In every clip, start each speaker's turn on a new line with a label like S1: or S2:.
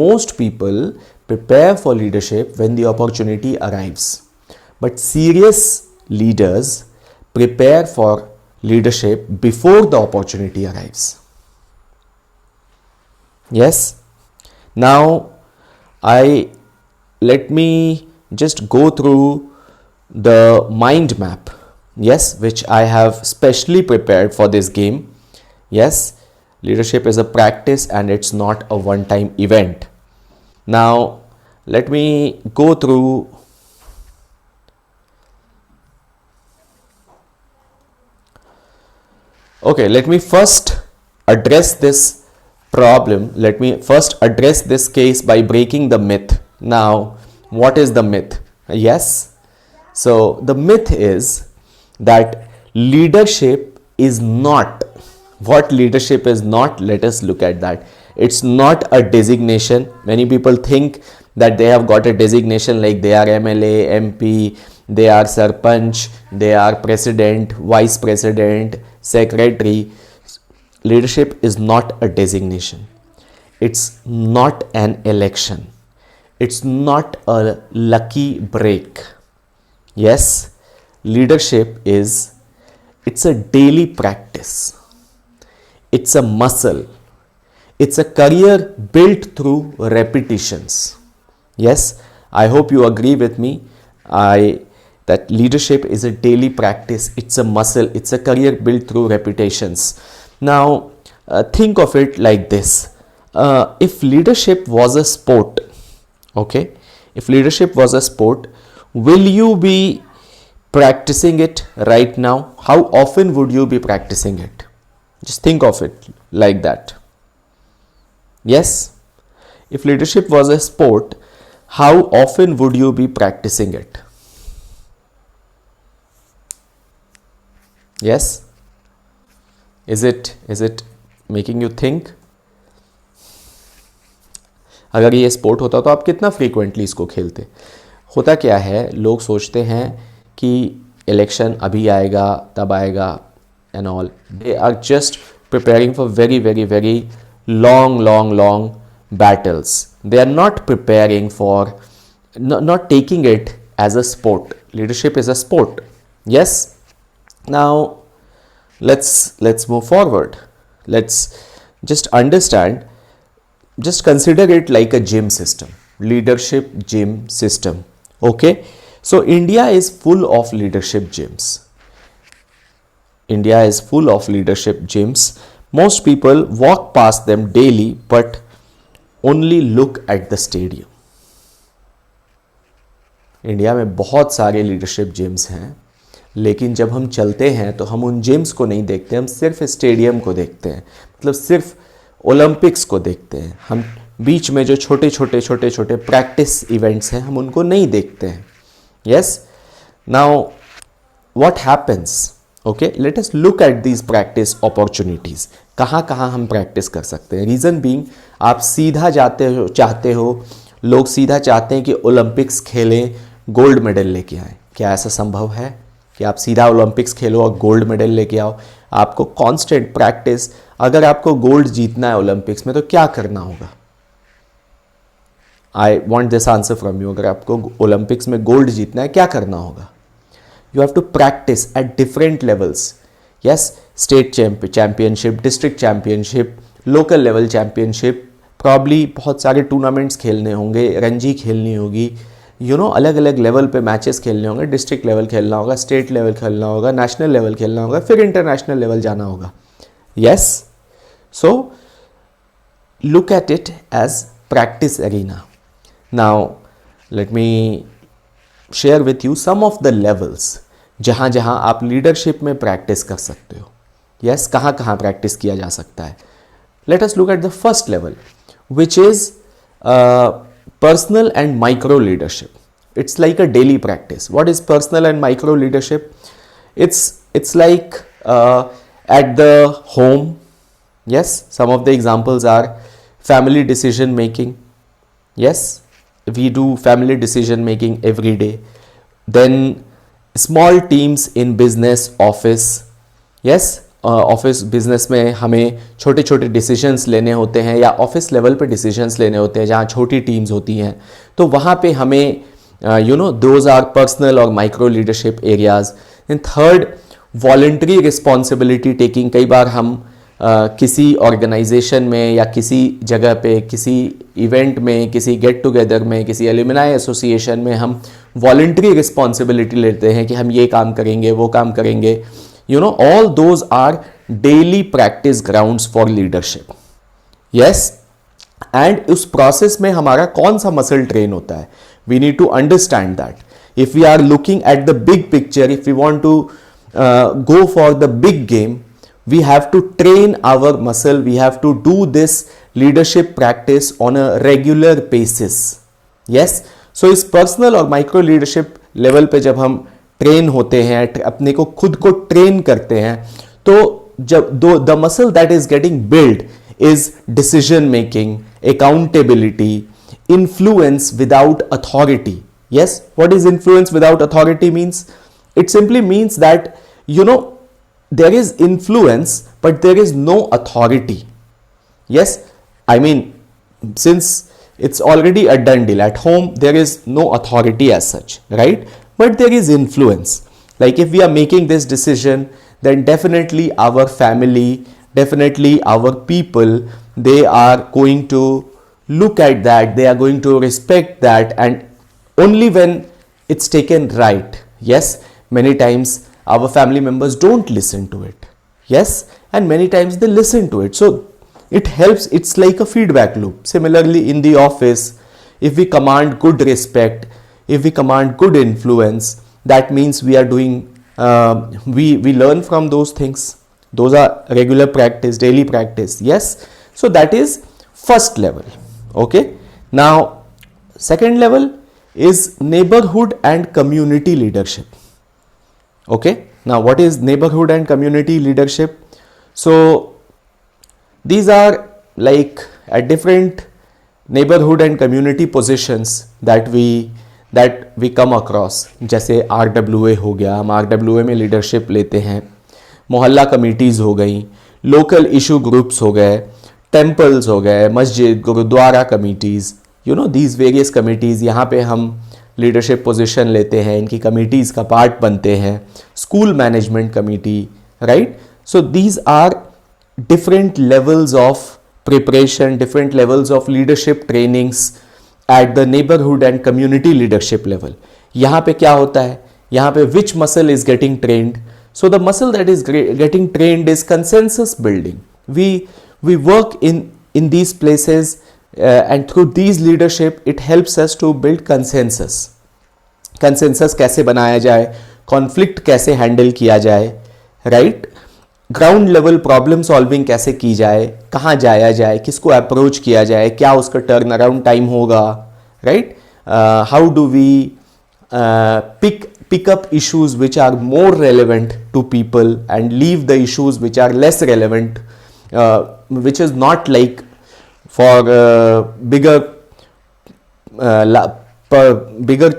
S1: Most people prepare for leadership when the opportunity arrives, but serious leaders prepare for leadership before the opportunity arrives. Yes. Now, let me just go through the mind map, yes, which I have specially prepared for this game. Yes, leadership is a practice and it's not a one-time event. Now, let me go through. Okay, let me first address this problem. Let me first address this case by breaking the myth. Now, what is the myth? Yes. So, the myth is that leadership is not. What leadership is not? Let us look at that. It's not a designation. Many people think that they have got a designation like they are MLA, MP, they are Sarpanch, they are President, Vice President, Secretary. Leadership is not a designation. It's not an election. It's not a lucky break. Yes, leadership it's a daily practice. It's a muscle. It's a career built through repetitions. Yes, I hope you agree with me. That leadership is a daily practice. It's a muscle. It's a career built through repetitions. Now, think of it like this. If leadership was a sport, okay? If leadership was a sport, will you be practicing it right now? How often would you be practicing it? Just think of it like that. Yes? If leadership was a sport, how often would you be practicing it? Yes? Is it making you think? अगर ये sport होता तो आप कितना frequently इसको खेलते? होता क्या है, लोग सोचते हैं कि इलेक्शन अभी आएगा, तब आएगा and all. They are just preparing for very, very, very long battles. They are not preparing for, not taking it as a sport. Leadership is a sport. Yes? Now, let's move forward. Let's just understand, just consider it like a gym system. Leadership gym system. Okay? So, India is full of leadership gyms. India is full of leadership gyms. Most people walk past them daily but only look at the stadium. India में बहुत सारे leadership gyms हैं, लेकिन जब हम चलते हैं तो हम उन जिम्स को नहीं देखते, हम सिर्फ स्टेडियम को देखते हैं, मतलब सिर्फ ओलंपिक्स को देखते हैं. हम बीच में जो छोटे छोटे प्रैक्टिस इवेंट्स हैं हम उनको नहीं देखते हैं. Yes, now what happens? Okay, late us look at these practice opportunities. कहाँ हम प्रैक्टिस कर सकते हैं? रीज़न बीइंग, आप सीधा चाहते हो, लोग सीधा चाहते हैं कि ओलंपिक्स खेलें, गोल्ड मेडल लेके आए. क्या ऐसा संभव है कि आप सीधा ओलंपिक्स खेलो और गोल्ड मेडल लेके आओ? आपको कांस्टेंट प्रैक्टिस, अगर आपको गोल्ड जीतना है ओलंपिक्स में तो क्या करना होगा? I want this answer from you. अगर आपको ओलंपिक्स में गोल्ड जीतना है, क्या करना होगा? You have to practice at different levels. Yes, state championship, district championship, local level championship, probably बहुत सारे टूर्नामेंट्स खेलने होंगे, रणजी खेलनी होगी, अलग अलग लेवल पे मैचेस खेलने होंगे, डिस्ट्रिक्ट लेवल खेलना होगा, स्टेट लेवल खेलना होगा, नेशनल लेवल खेलना होगा, फिर इंटरनेशनल लेवल जाना होगा. Yes, so look at it as practice arena. Now let me share with you some of the levels जहाँ आप लीडरशिप में प्रैक्टिस कर सकते हो. यस, कहाँ प्रैक्टिस किया जा सकता है? Let us look at the first level, which is personal and micro leadership. It's like a daily practice. What is personal and micro leadership? It's like at the home. Yes, some of the examples are family decision making. Yes, we do family decision making every day. Then small teams in business, office. Yes, office business में हमें छोटे छोटे decisions लेने होते हैं या office level पे decisions लेने होते हैं जहाँ छोटी टीम्स होती हैं, तो वहाँ पे हमें दोज आर पर्सनल और micro leadership areas. And third, voluntary responsibility taking. कई बार हम किसी ऑर्गेनाइजेशन में या किसी जगह पे, किसी इवेंट में, किसी गेट टुगेदर में, किसी एलुमनाई एसोसिएशन में हम वॉलंटरी रिस्पॉन्सिबिलिटी लेते हैं कि हम ये काम करेंगे, वो काम करेंगे. All those are daily practice grounds for leadership. Yes, and उस प्रोसेस में हमारा कौन सा मसल ट्रेन होता है, we need to understand that. If we are looking at the big picture, if we want to go for the big game, we have to train our muscle, we have to do this leadership practice on a regular basis. Yes, so इस personal और micro leadership level पे जब हम train होते हैं, अपने को खुद को train करते हैं, तो जब the muscle that is getting built is decision making, accountability, influence without authority. Yes, what is influence without authority means? It simply means that there is influence but there is no authority. Yes, I mean, since it's already a done deal at home, there is no authority as such, right? But there is influence. Like if we are making this decision, then definitely our family, definitely our people, they are going to look at that, they are going to respect that, and only when it's taken right. Yes, many times our family members don't listen to it. Yes, and many times they listen to it. So it helps, it's like a feedback loop. Similarly, in the office, if we command good respect, if we command good influence, that means we are doing, we learn from those things. Those are regular practice, daily practice. Yes, so that is first level. Okay, now second level is neighborhood and community leadership. Okay, now what is neighborhood and community leadership? So these are like at different neighborhood and community positions that we come across. जैसे RWA हो गया, हम RWA में leadership लेते हैं. मोहल्ला committees हो गई, लोकल इशू ग्रुप्स हो गए, टेम्पल्स हो गए, मस्जिद, gurudwara committees, these various committees, यहाँ पे हम लीडरशिप पोजीशन लेते हैं, इनकी कमिटीज़ का पार्ट बनते हैं. School management committee, right? So these are different levels of preparation, different levels of leadership trainings at the neighbourhood and community leadership level. यहाँ पे क्या होता है, यहाँ पे which muscle is getting trained? So the muscle that is getting trained is consensus building. We work in these places and through these leadership it helps us to build consensus. कैसे बनाया जाए, कॉन्फ्लिक्ट कैसे handle किया जाए, right? Ground level problem solving कैसे की जाए, कहाँ जाया जाए, किसको अप्रोच किया जाए, क्या उसका टर्न अराउंड टाइम होगा, right? How do we pick up issues which are more relevant to people and leave the issues which are less relevant, which is not like for bigger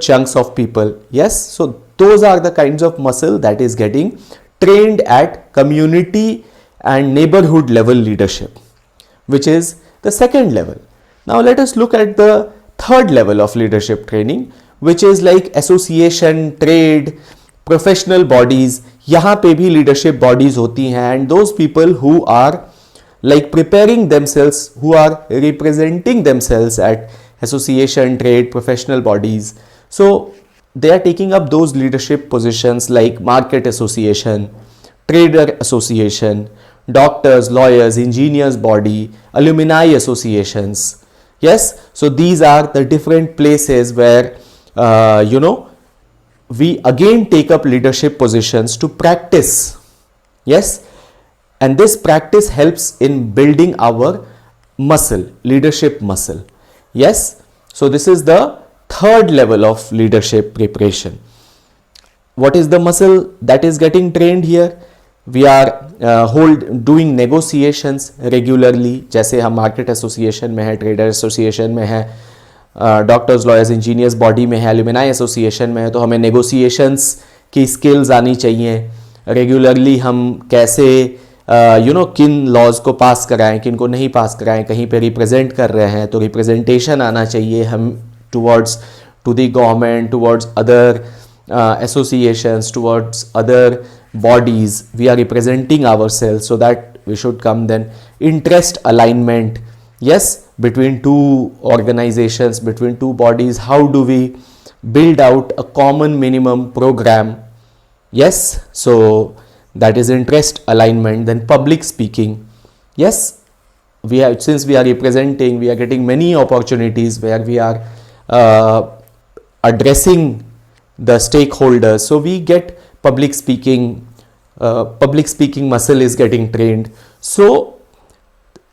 S1: chunks of people. Yes, so those are the kinds of muscle that is getting trained at community and neighborhood level leadership, which is the second level. Now let us look at the third level of leadership training, which is like association, trade, professional bodies. यहाँ पे भी leadership bodies होती हैं, and those people who are like preparing themselves, who are representing themselves at association, trade, professional bodies. So they are taking up those leadership positions like market association, trader association, doctors, lawyers, engineers body, alumni associations. Yes, so these are the different places where we again take up leadership positions to practice. Yes, and this practice helps in building our muscle, leadership muscle. Yes, so this is the third level of leadership preparation. What is the muscle that is getting trained here? We are doing negotiations regularly. जैसे हम market association में है, trader association में है, doctors, lawyers, engineers body में है, alumni association में है, तो हमें नेगोशिएशंस की स्किल्स आनी चाहिए. रेगुलरली हम कैसे किन लॉज को पास कराएं, किन को नहीं पास कराएं, कहीं पे रिप्रेजेंट कर रहे हैं तो रिप्रेजेंटेशन आना चाहिए हम towards to the government, towards other associations, towards other bodies, we are representing ourselves, so that we should come. Then interest alignment, yes, between two organizations, between two bodies, how do we build out a common minimum program? Yes, so that is interest alignment. Then public speaking, yes, we have, since we are representing, we are getting many opportunities where we are addressing the stakeholders, so we get public speaking muscle is getting trained. So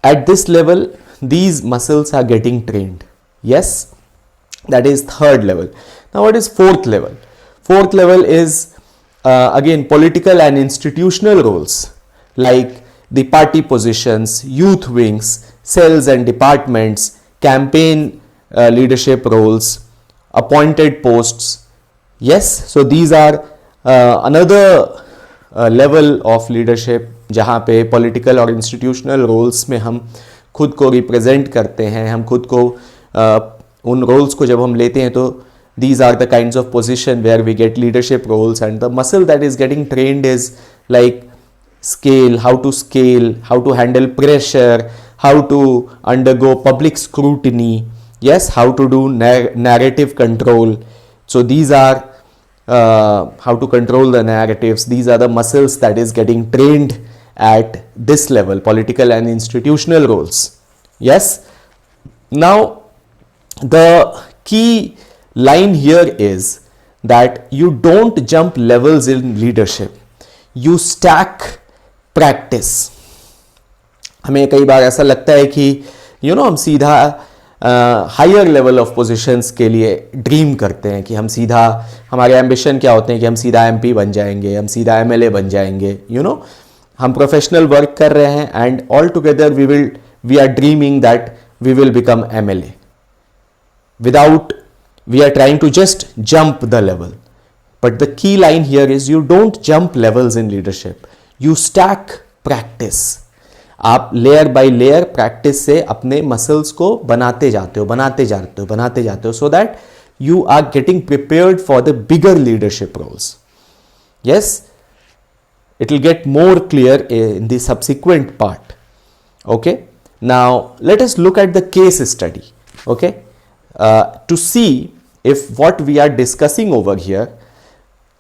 S1: at this level these muscles are getting trained. Yes, that is third level. Now what is fourth level? Fourth level is again political and institutional roles, like the party positions, youth wings, cells and departments, campaign leadership roles, appointed posts. Yes, so these are another level of leadership जहाँ पे political और institutional roles में हम खुद को represent करते हैं, हम खुद को उन roles को जब हम लेते हैं तो these are the kinds of position where we get leadership roles. And the muscle that is getting trained is like scale, how to handle pressure, how to undergo public scrutiny, yes, how to do narrative control. So these are how to control the narratives. These are the muscles that is getting trained at this level, political and institutional roles. Yes. Now the key line here is that you don't jump levels in leadership, you stack practice. हमें कई बार ऐसा लगता है कि हम सीधा higher level of positions के लिए ड्रीम करते हैं कि हम सीधा, हमारे एम्बिशन क्या होते हैं कि हम सीधा एमपी बन जाएंगे, हम सीधा एमएलए बन जाएंगे, हम प्रोफेशनल वर्क कर रहे हैं and all together we are dreaming that we will become MLA without, we are trying to just jump the level. But the key line here is you don't jump levels in leadership, you stack practice. आप layer by layer practice से अपने muscles को बनाते जाते हो so that you are getting prepared for the bigger leadership roles. Yes, it will get more clear in the subsequent part. Okay, now let us look at the case study. Okay, to see if what we are discussing over here,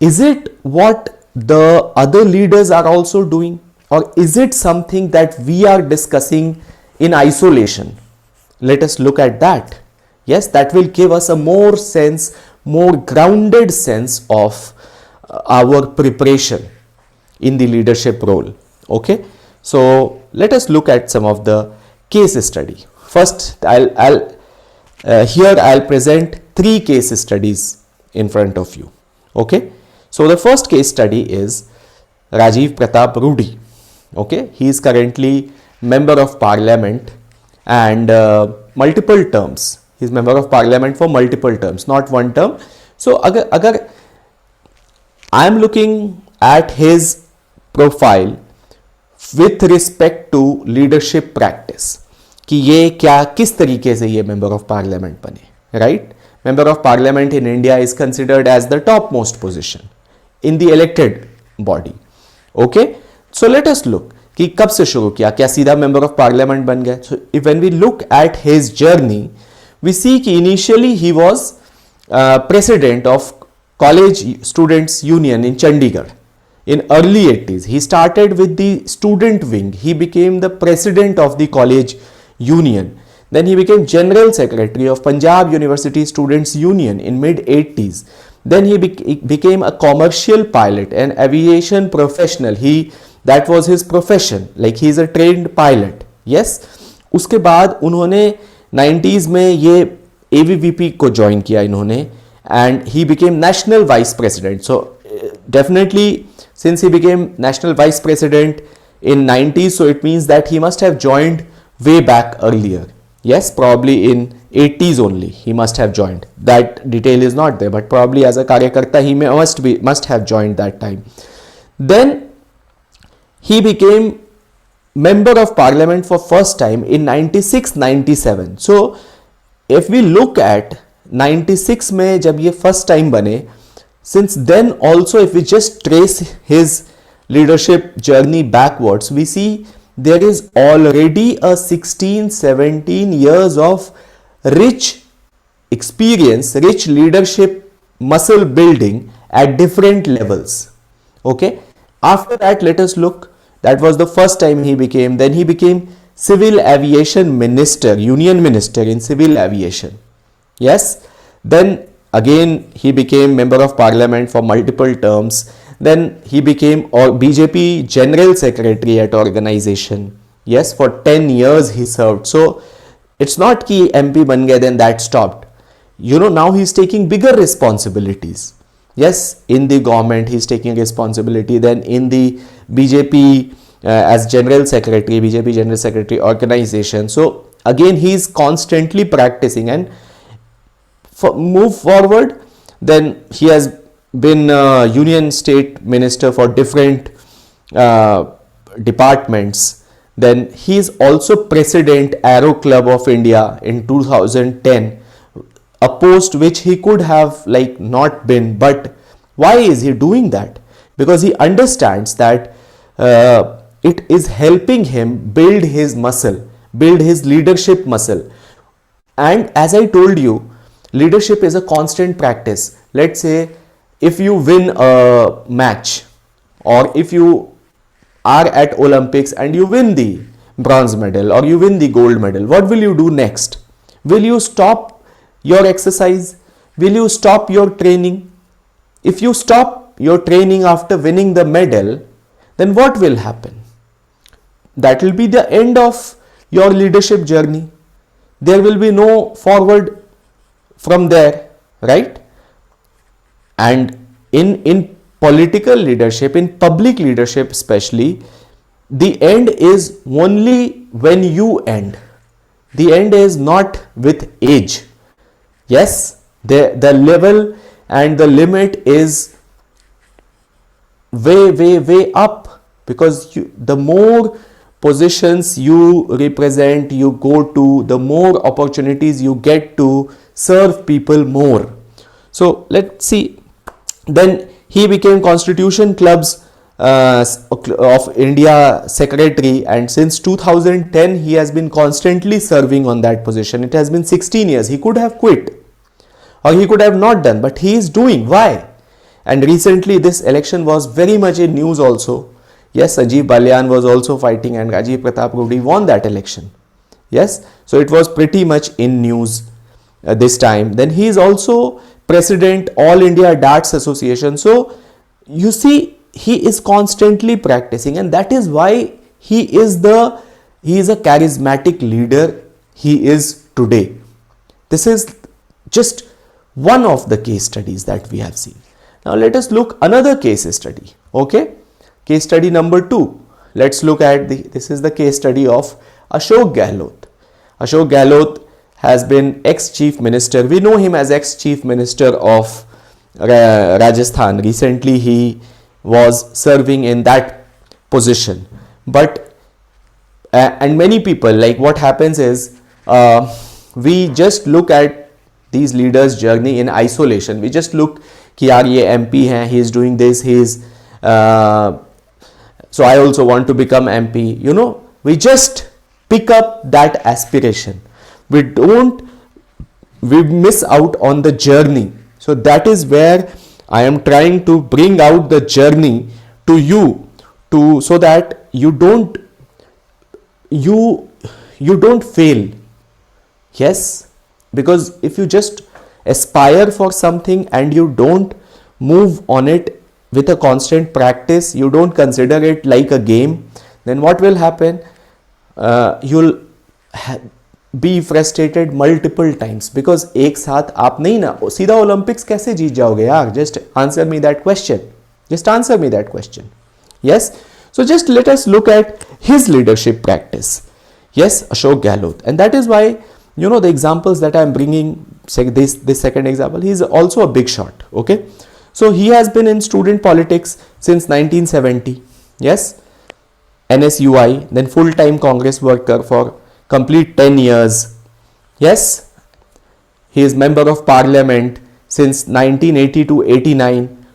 S1: is it what the other leaders are also doing, or is it something that we are discussing in isolation? Let us look at that. Yes, that will give us a more grounded sense of our preparation in the leadership role. Okay, so let us look at some of the case study. First, I'll present 3 case studies in front of you. Okay, so the first case study is Rajiv Pratap Rudy. Okay, he is currently member of parliament and multiple terms. He is member of parliament for multiple terms, not one term. So agar I am looking at his profile with respect to leadership practice, कि ये किस तरीके से ये member of parliament बने, right? Member of parliament in India is considered as the topmost position in the elected body. Okay, so let us look कि कब से शुरू किया, क्या सीधा member of parliament बन गए? So when we look at his journey, we see कि initially he was president of college students union in Chandigarh in early 80s. He started with the student wing. He became the president of the college union. Then he became general secretary of Punjab University Students Union in mid 80s. Then he became a commercial pilot, an aviation professional. That was his profession. Like he is a trained pilot. Yes. उसके बाद उन्होंने 90s में ये AVVP को join किया इन्होंने, and he became national vice president. So definitely since he became national vice president in 90s, so it means that he must have joined way back earlier. Yes, probably in 80s only he must have joined. That detail is not there, but probably as a karyakarta he must have joined that time. Then he became member of parliament for first time in 96-97. So if we look at 96 में जब ये first time बने, since then also if we just trace his leadership journey backwards, we see there is already a 16-17 years of rich experience, rich leadership muscle building at different levels. Okay, after that let us look, that was the first time he became, then he became civil aviation minister, union minister in civil aviation. Yes, then again he became member of parliament for multiple terms, then he became BJP general secretary at organization. Yes, for 10 years he served. So it's not ki MP ban gaye then that stopped. You know, now he's taking bigger responsibilities. Yes, in the government he's taking responsibility, then in the BJP as general secretary, BJP general secretary organization. So again he's constantly practicing, and move forward, then he has been union state minister for different departments. Then he is also president Aero Club of India in 2010, a post which he could have like not been. But why is he doing that? Because he understands that it is helping him build his muscle, build his leadership muscle. And as I told you, leadership is a constant practice. Let's say if you win a match, or if you are at Olympics and you win the bronze medal or you win the gold medal, what will you do next? Will you stop your exercise? Will you stop your training? If you stop your training after winning the medal, then what will happen? That will be the end of your leadership journey. There will be no forward from there, right? And in political leadership, in public leadership especially, the end is only when you end. The end is not with age. Yes, the level and the limit is way up, because the more positions you represent, you go to, the more opportunities you get to serve people more. So let's see. Then he became Constitution Clubs of India secretary, and since 2010 he has been constantly serving on that position. It has been 16 years. He could have quit or he could have not done, but he is doing. Why? And recently this election was very much in news also. Yes, Sanjeev Balyan was also fighting and Rajiv Pratap Rudy won that election. Yes, so it was pretty much in news this time. Then he is also president All India Darts Association. So you see, he is constantly practicing, and that is why he is a charismatic leader he is today. This is just one of the case studies that we have seen. Now let us look another case study. Okay, case study number 2. Let's look at this is the case study of Ashok Gehlot. Ashok Gehlot has been ex-chief minister. We know him as ex-chief minister of Rajasthan. Recently he was serving in that position. But and many people, like, what happens is we just look at these leaders' journey in isolation. We just look कि यार ये MP हैं, he is doing this, he is so I also want to become MP. You know, we just pick up that aspiration. We miss out on the journey. So that is where I am trying to bring out the journey to you, so that you don't fail. Yes, because if you just aspire for something and you don't move on it with a constant practice, you don't consider it like a game, then what will happen? You'll be frustrated multiple times, because एक साथ आप नहीं ना सीधा Olympics कैसे जीत जाओगे यार? Just answer me that question. Just answer me that question. Yes. So just let us look at his leadership practice. Yes, Ashok Gehlot, and that is why, you know, the examples that I am bringing, this second example, he is also a big shot. Okay, so he has been in student politics since 1970. Yes, NSUI, then full-time Congress worker for complete 10 years. Yes, he is member of parliament since 1980 to 89,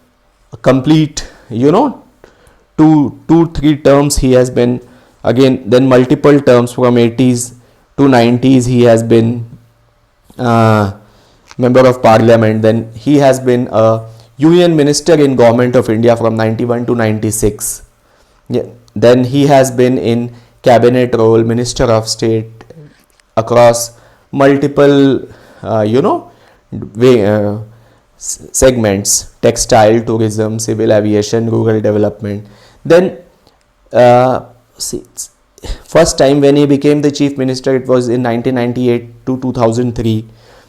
S1: a complete, three terms he has been, again then multiple terms from 80s to 90s he has been member of parliament. Then he has been a union minister in government of India from 91 to 96. Yeah. Then he has been in cabinet role, minister of state across multiple segments: textile, tourism, civil aviation, rural development. Then first time when he became the chief minister, it was in 1998 to 2003.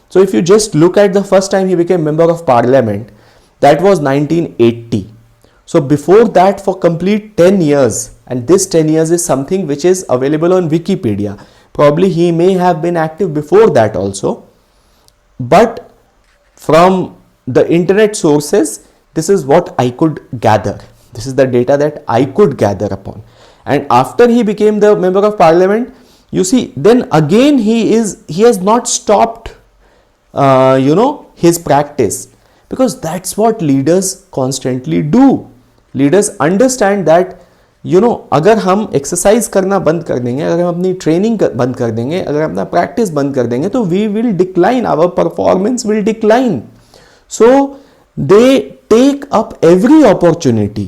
S1: So if you just look at the first time he became member of parliament, that was 1980. So before that, for complete 10 years, and this 10 years is something which is available on Wikipedia. Probably he may have been active before that also, but from the internet sources, this is what I could gather. This is the data that I could gather upon. And after he became the member of parliament, you see, then again he has not stopped his practice, because that's what leaders constantly do. Leaders understand that अगर हम exercise करना बंद कर देंगे, अगर हम अपनी training बंद कर देंगे, अगर हम अपना प्रैक्टिस बंद कर देंगे, तो we will decline, our performance will decline. So they take up every opportunity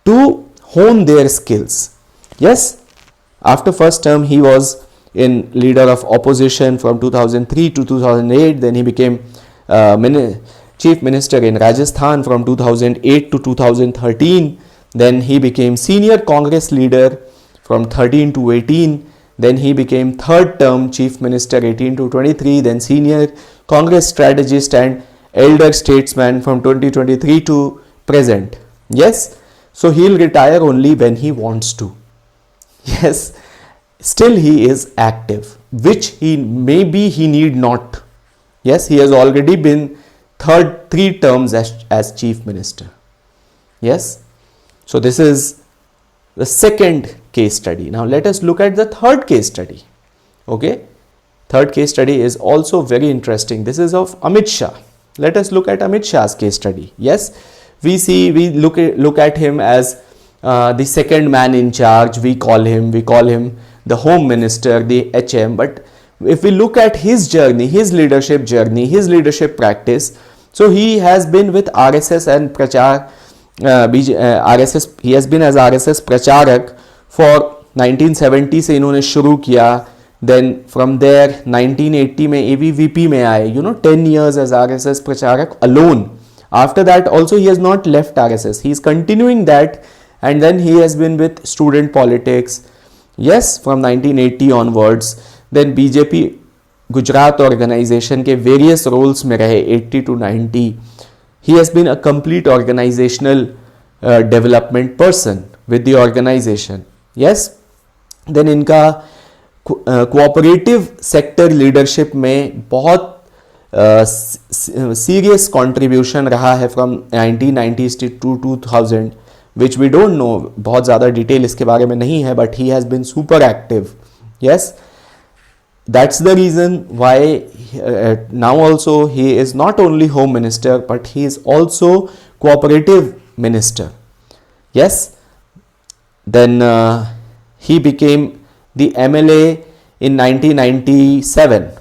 S1: to hone their skills. Yes, after first term he was in leader of opposition from 2003 to 2008. Then he became chief minister in Rajasthan from 2008 to 2013. Then he became senior Congress leader from 13 to 18. Then he became third term chief minister 18 to 23. Then senior Congress strategist and elder statesman from 2023 to present. Yes, so he'll retire only when he wants to. Yes, still he is active, which he need not. Yes, he has already been three terms as chief minister. Yes, so this is the second case study. Now let us look at the third case study. Okay, third case study is also very interesting. This is of Amit Shah. Let us look at Amit Shah's case study. Yes, we look at him as the second man in charge. We call him the home minister, the HM. But if we look at his journey, his leadership journey, his leadership practice, so he has been with RSS and RSS. He has been as RSS प्रचारक for 1970 से इन्होंने शुरू किया. Then from there 1980 में AVVP में आए. 10 years as RSS प्रचारक alone. After that also he has not left RSS. He is continuing that, and then he has been with student politics. Yes, from 1980 onwards. Then BJP Gujarat organization के various roles में रहे 80 to 90. He has been a complete organizational development person with the organization. Yes, then इनका cooperative sector leadership में बहुत serious contribution रहा है from 1990s to 2000, which we don't know. बहुत ज़्यादा डिटेल इसके बारे में नहीं है, but he has been super active. Yes, that's the reason why now also he is not only home minister, but he is also cooperative minister. Yes, then he became the MLA in 1997.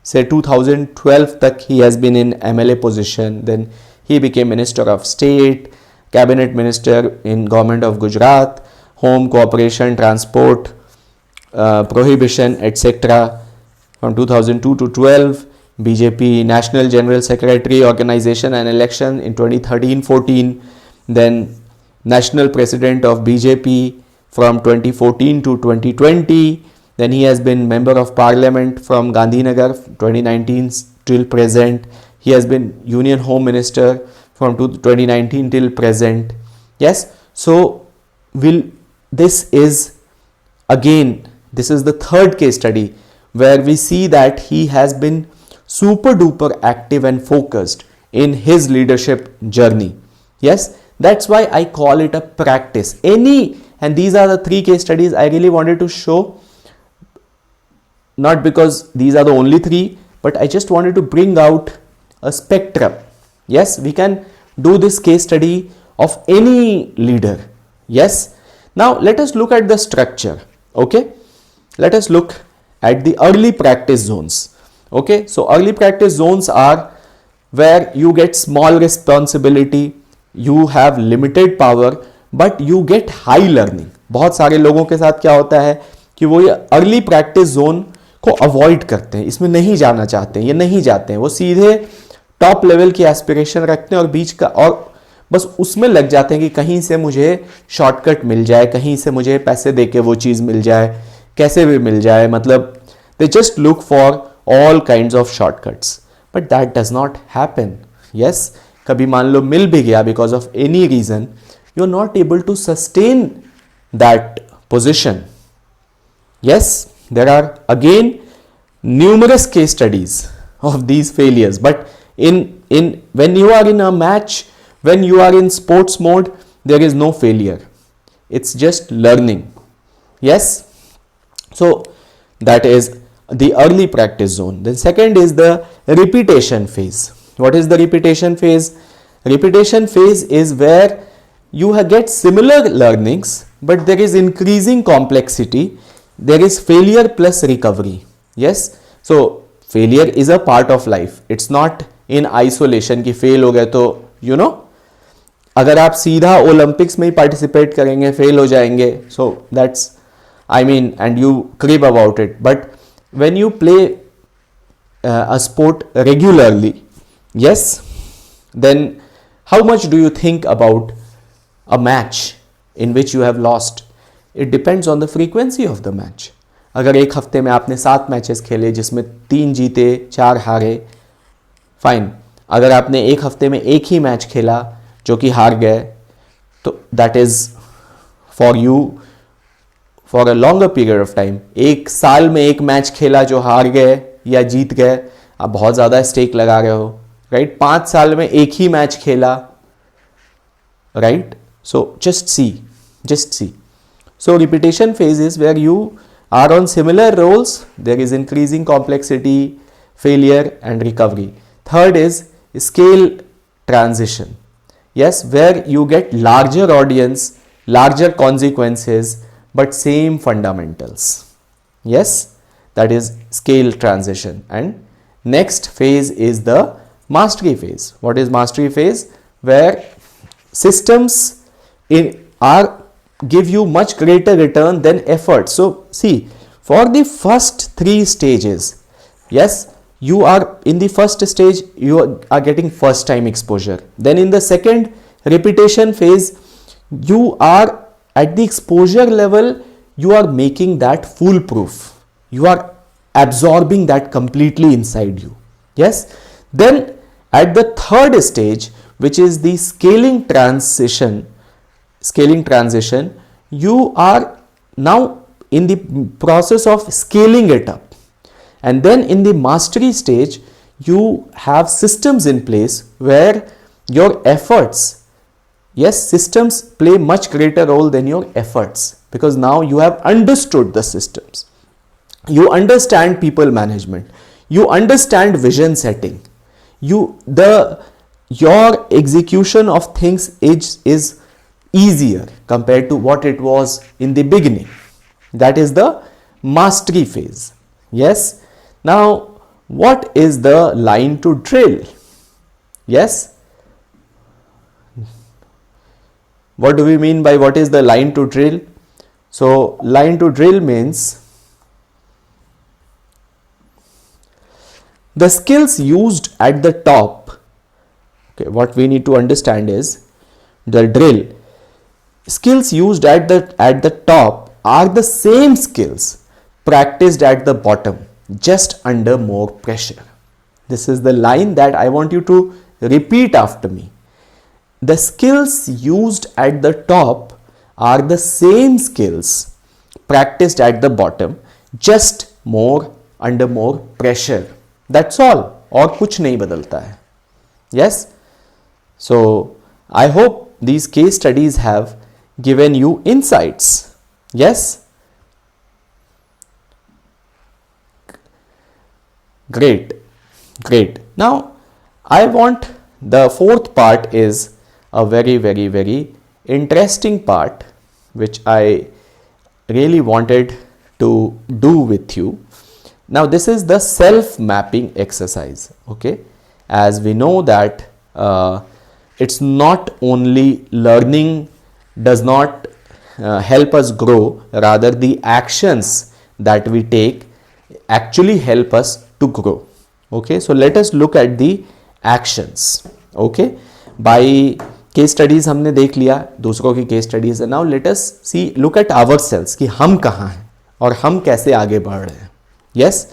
S1: Say 2012 तक he has been in MLA position. Then he became Minister of State, Cabinet Minister in Government of Gujarat, Home, Cooperation, Transport, Prohibition, etc. From 2002 to 12, BJP National General Secretary, Organization and Election in 2013-14. Then National President of BJP from 2014 to 2020. Then he has been Member of Parliament from Gandhinagar 2019 till present. He has been Union Home Minister from 2019 till present. Yes, so this is the third case study where we see that he has been super duper active and focused in his leadership journey. Yes, that's why I call it a practice. And these are the 3 case studies I really wanted to show, not because these are the only 3, but I just wanted to bring out a spectrum. Yes, we can do this case study of any leader. Yes. Now let us look at the structure. Okay. Let us look at the early practice zones. Okay. So early practice zones are where you get small responsibility, you have limited power, but you get high learning. बहुत सारे लोगों के साथ क्या होता है कि वो ये अर्ली प्रैक्टिस जोन को अवॉइड करते हैं, इसमें नहीं जाना चाहते हैं, ये नहीं जाते हैं, वो सीधे टॉप लेवल की एस्पिरेशन रखते हैं और बीच का और बस उसमें लग जाते हैं कि कहीं से मुझे शॉर्टकट मिल जाए, कहीं से मुझे पैसे दे के वो चीज़ मिल जाए, कैसे भी मिल जाए, मतलब they just look for all kinds of shortcuts, but that does not happen. Yes, कभी मान लो मिल भी गया because of any reason, you are not able to sustain that position. Yes, there are again numerous case studies of these failures, but in when you are in a match, when you are in sports mode, there is no failure. It's just learning. Yes, so that is the early practice zone. Then second is the repetition phase. What is the repetition phase? Repetition phase is where you get similar learnings, but there is increasing complexity. There is failure plus recovery. Yes, so failure is a part of life. It's not in isolation कि fail हो गए तो you know, अगर आप सीधा Olympics में ही participate करेंगे fail हो जाएंगे, so that's I mean, and you crib about it. But when you play a sport regularly, yes, then how much do you think about a match in which you have lost? It depends on the frequency of the match. अगर एक हफ्ते में आपने 7 matches खेले जिसमें 3 जीते 4 हारे, fine. अगर आपने एक हफ्ते में एक ही मैच खेला जो कि हार गए, तो that is for you for a longer period of time. एक साल में एक मैच खेला जो हार गए या जीत गए, आप बहुत ज़्यादा स्टेक लगा रहे हो, राइट. 5 साल में एक ही मैच खेला, right. So just see. So repetition phase is where you are on similar roles, there is increasing complexity, failure and recovery. Third is scale transition. Yes, where you get larger audience, larger consequences, but same fundamentals. Yes, that is scale transition. And next phase is the mastery phase. What is mastery phase? Where systems are give you much greater return than effort. So see, for the first 3 stages, yes, you are in the first stage, you are getting first time exposure. Then in the second repetition phase, you are at the exposure level, you are making that foolproof, you are absorbing that completely inside you. Yes, then at the third stage, which is the scaling transition, you are now in the process of scaling it up. And then in the mastery stage, you have systems in place where your efforts, yes, systems play much greater role than your efforts, because now you have understood the systems, you understand people management, you understand vision setting, your execution of things is easier compared to what it was in the beginning. That is the mastery phase. Yes, now what is the line to drill? Yes, what do we mean by what is the line to drill? So line to drill means the skills used at the top. Okay, what we need to understand is the drill. Skills used at the top are the same skills practiced at the bottom, just under more pressure. This is the line that I want you to repeat after me. The skills used at the top are the same skills practiced at the bottom, just under more pressure. That's all. और कुछ नहीं बदलता है. Yes. So I hope these case studies have given you insights. Yes? Great. Great. Now, I want the fourth part is a very, very, very interesting part which I really wanted to do with you. Now, this is the self-mapping exercise. Okay. As we know that it's not only learning does not help us grow, rather the actions that we take actually help us to grow. Okay, so let us look at the actions. Okay, by case studies हमने देख लिया, दूसरों की case studies है. Now let us see, look at ourselves कि हम कहाँ हैं और हम कैसे आगे बढ़ रहे हैं. Yes,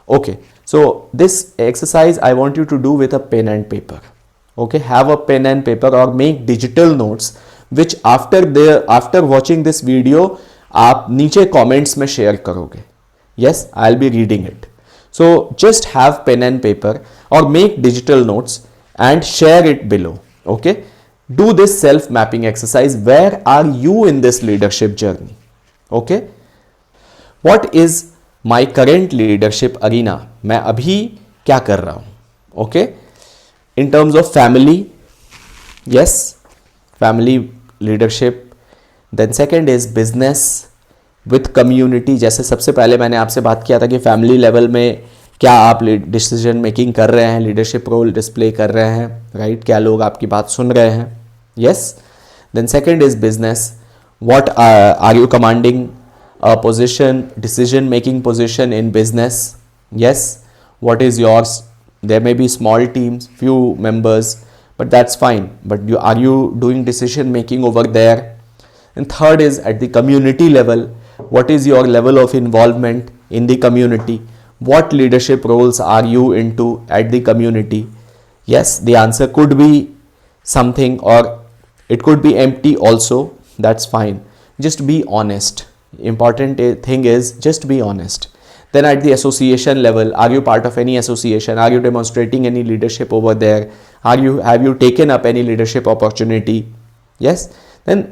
S1: okay. So this exercise I want you to do with a pen and paper. Okay, have a pen and paper or make digital notes which after watching this video आप नीचे comments में share करोगे. Yes, I'll be reading it. So just have pen and paper or make digital notes and share it below. Okay, do this self mapping exercise. Where are you in this leadership journey? Okay, what is my current leadership arena? मैं अभी क्या कर रहा हूँ? Okay, in terms of family, yes, family leadership. Then second is business with community. जैसे सबसे पहले मैंने आपसे बात किया था कि फैमिली लेवल में क्या आप डिसीजन मेकिंग कर रहे हैं, लीडरशिप रोल डिस्प्ले कर रहे हैं, राइट? क्या लोग आपकी बात सुन रहे हैं? Yes. Then second is business. What are you commanding a position, decision making position in business? Yes. What is yours? There may be small teams, few members, but that's fine, but are you doing decision making over there? And third is at the community level. What is your level of involvement in the community? What leadership roles are you into at the community? Yes, the answer could be something or it could be empty also. That's fine. Just be honest. Important thing is just be honest. Then at the association level, are you part of any association? Are you demonstrating any leadership over there? Have you taken up any leadership opportunity? Yes. Then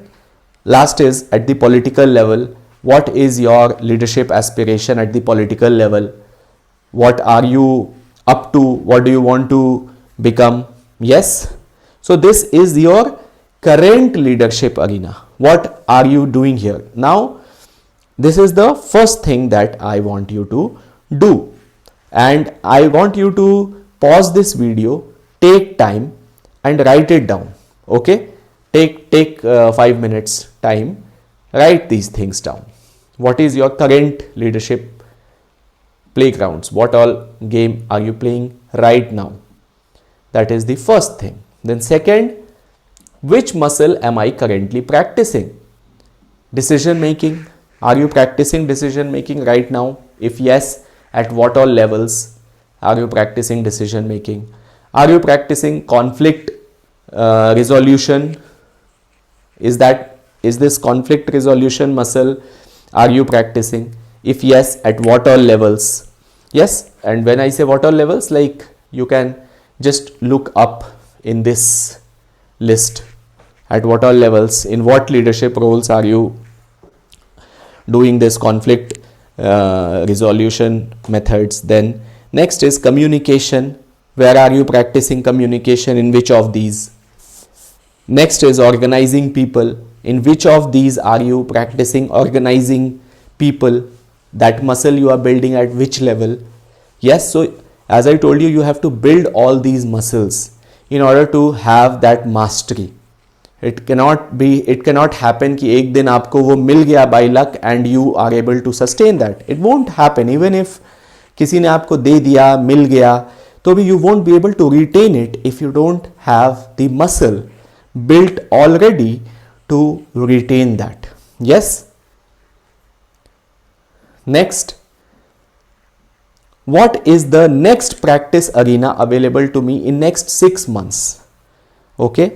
S1: last is at the political level. What is your leadership aspiration at the political level? What are you up to? What do you want to become? Yes. So this is your current leadership arena. What are you doing here? Now, this is the first thing that I want you to do. And I want you to pause this video, take time and write it down. Okay? Take 5 minutes time, write these things down. What is your current leadership playgrounds? What all game are you playing right now? That is the first thing. Then second, which muscle am I currently practicing? Decision making. Are you practicing decision making right now? If yes, at what all levels are you practicing decision making? Are you practicing conflict resolution? Is this conflict resolution muscle are you practicing? If yes, at what all levels? Yes, and when I say what all levels, like you can just look up in this list at what all levels, in what leadership roles are you doing this conflict resolution methods. Then next is communication. Where are you practicing communication? In which of these? Next is organizing people. In which of these are you practicing organizing people? That muscle you are building at which level? Yes, so as I told you, you have to build all these muscles in order to have that mastery. It cannot happen कि एक दिन आपको वो मिल गया by luck and you are able to sustain that. It won't happen. Even if किसी ने आपको दे दिया, मिल गया, तो भी you won't be able to retain it if you don't have the muscle built already to retain that. Yes. Next, what is the next practice arena available to me in next 6 months? Okay.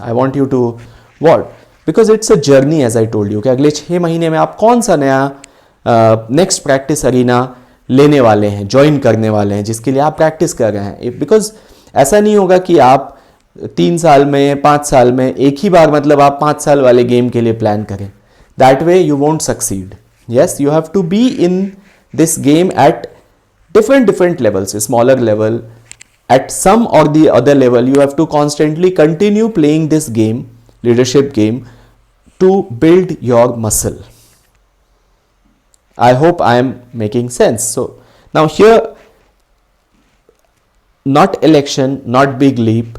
S1: I want you to what? Because it's a journey, as I told you कि अगले 6 महीने में आप कौन सा नया next practice arena लेने वाले हैं, ज्वाइन करने वाले हैं, जिसके लिए आप प्रैक्टिस कर रहे हैं. बिकॉज ऐसा नहीं होगा कि आप 3 साल में, 5 साल में, एक ही बार मतलब आप 5 साल वाले गेम के लिए प्लान करें. That way you won't succeed. Yes, you have to be in this game at different levels, a smaller level. At some or the other level, you have to constantly continue playing this game, leadership game, to build your muscle. I hope I am making sense. So now here, not election, not big leap,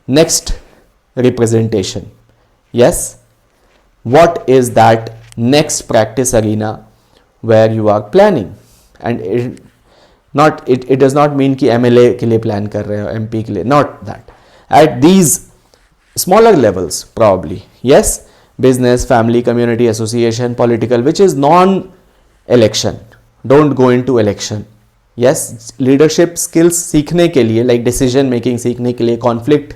S1: next representation. Yes, what is that next practice arena where you are planning? And it does not mean कि MLA के लिए plan कर रहे हो, MP के लिए, not that. At these smaller levels probably, yes, business, family, community, association, political, which is non-election, don't go into election. Yes, leadership skills सीखने के लिए, like decision making सीखने के लिए, conflict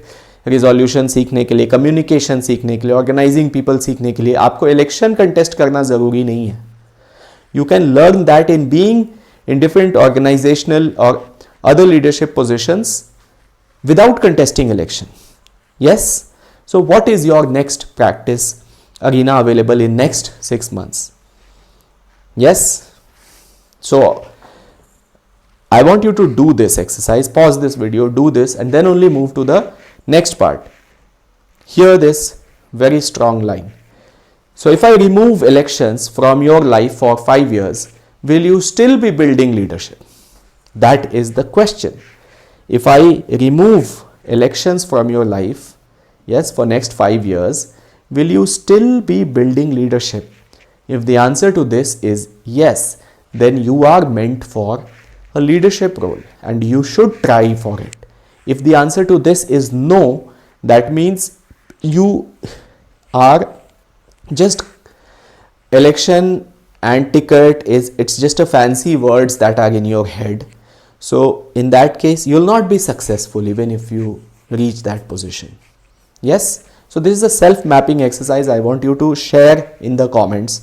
S1: रिजोल्यूशन सीखने के लिए, कम्युनिकेशन सीखने के लिए, ऑर्गेनाइजिंग पीपल सीखने के लिए आपको इलेक्शन कंटेस्ट करना ज़रूरी नहीं है. You can learn that in being in different organizational और other leadership positions without contesting election. Yes, so what is your next practice arena available in next 6 months? Yes, so I want you to do this exercise, pause this video, do this, and then only move to the next part. Hear this very strong line. So if I remove elections from your life for 5 years, will you still be building leadership? That is the question. If I remove elections from your life, yes, for next 5 years, will you still be building leadership? If the answer to this is yes, then you are meant for a leadership role and you should try for it. If the answer to this is no, that means you are just election and ticket it's just a fancy words that are in your head. So in that case, you'll not be successful even if you reach that position. Yes, so this is a self-mapping exercise. I want you to share in the comments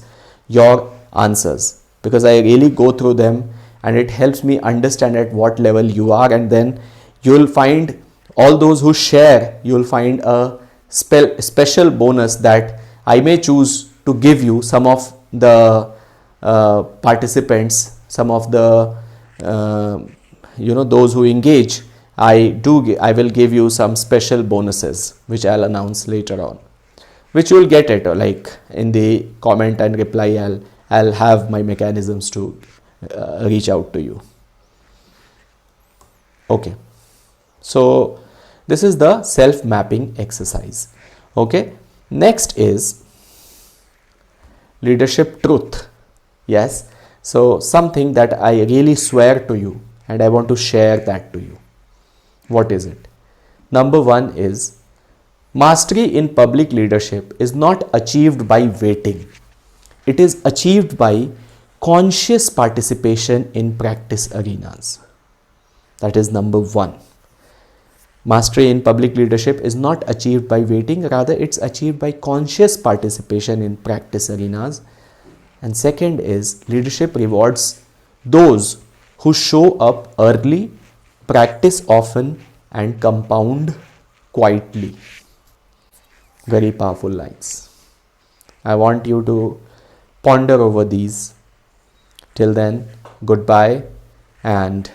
S1: your answers because I really go through them and it helps me understand at what level you are, and then you will find all those who share, you will find a special bonus that I may choose to give you. Some of the participants, some of the those who engage, I will give you some special bonuses which I'll announce later on, which you will get it like in the comment and reply. I'll have my mechanisms to reach out to you. Okay, so this is the self-mapping exercise. Okay, next is leadership truth. Yes, so something that I really swear to you and I want to share that to you. What is it? Number 1 is mastery in public leadership is not achieved by waiting. It is achieved by conscious participation in practice arenas. That is number 1. Mastery in public leadership is not achieved by waiting, rather it's achieved by conscious participation in practice arenas. And second is leadership rewards those who show up early, practice often, and compound quietly. Very powerful lines. I want you to ponder over these. Till then, goodbye and